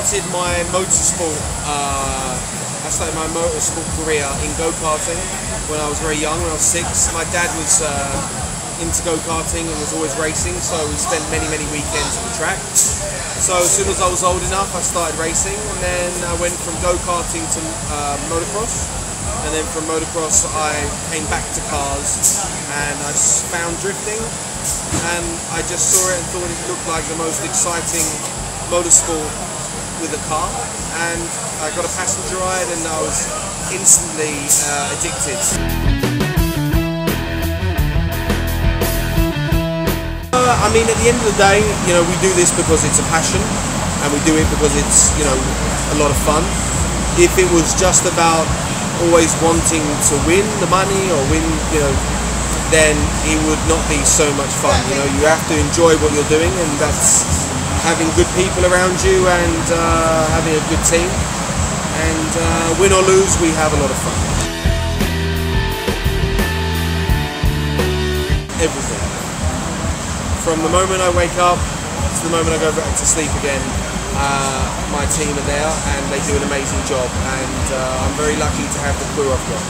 started my motorsport. I started my motorsport career in go-karting when I was very young, when I was 6. My dad was into go-karting and was always racing, so we spent many weekends at the track. So as soon as I was old enough, I started racing, and then I went from go-karting to motocross, and then from motocross I came back to cars, and I found drifting, and I just saw it and thought it looked like the most exciting motorsport with a car, and I got a passenger ride and I was instantly addicted. I mean, at the end of the day, you know, we do this because it's a passion, and we do it because it's, you know, a lot of fun. If it was just about always wanting to win the money or win, you know, then it would not be so much fun. You know, you have to enjoy what you're doing, and that's having good people around you and having a good team. And win or lose, we have a lot of fun. Everything. From the moment I wake up to the moment I go back to sleep again, my team are there and they do an amazing job, and I'm very lucky to have the crew I've got.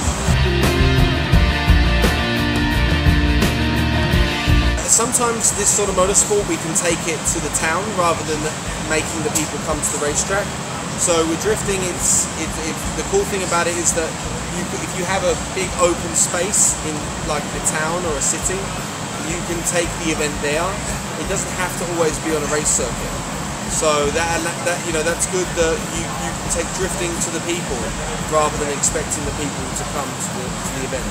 Sometimes this sort of motorsport, we can take it to the town rather than making the people come to the racetrack. So with drifting, the cool thing about it is that if you have a big open space in like a town or a city, you can take the event there. It doesn't have to always be on a race circuit. So that you know, that's good that you can take drifting to the people rather than expecting the people to come to the event.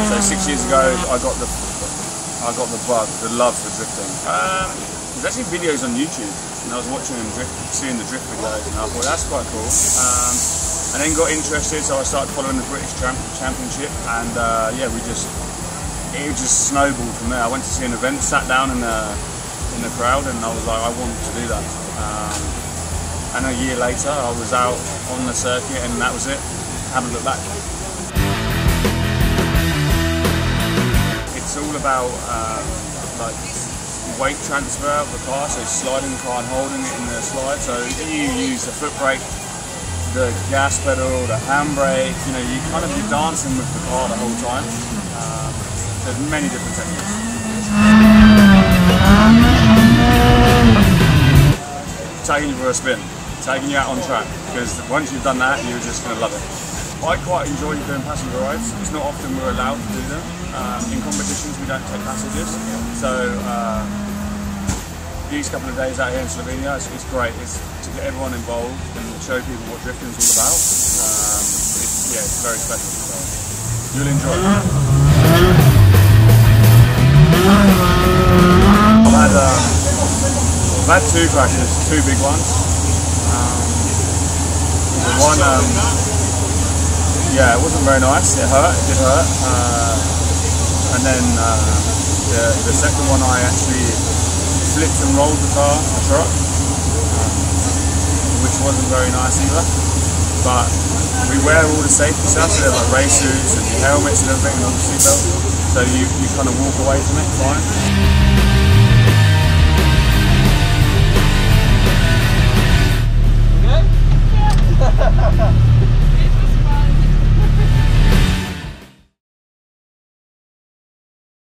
So 6 years ago, I got the bug, the love for drifting. There's actually videos on YouTube, and I was watching them seeing the drift videos, and I thought that's quite cool. And then got interested, so I started following the British Championship, and yeah, it just snowballed from there. I went to see an event, sat down in the crowd, and I was like, I want to do that. And a year later, I was out on the circuit, and that was it. Haven't looked back. It's all about like weight transfer of the car, so sliding the car and holding it in the slide. So you use the foot brake, the gas pedal, the handbrake, you know, you're dancing with the car the whole time. There's many different techniques. Taking you for a spin, taking you out on track, because once you've done that, you're just going to love it. I quite enjoy doing passenger rides. It's not often we're allowed to do them. In competitions we don't take passengers, so these couple of days out here in Slovenia, it's great. It's to get everyone involved and show people what drifting is all about. It's very special, so you'll enjoy it. I've had 2 crashes, 2 big ones. One, yeah, it wasn't very nice. It hurt. It did hurt. And then the second one, I actually flipped and rolled the truck, which wasn't very nice either. But we wear all the safety stuff, so like race suits and helmets and everything, and all the seatbelts, so you kind of walk away from it fine.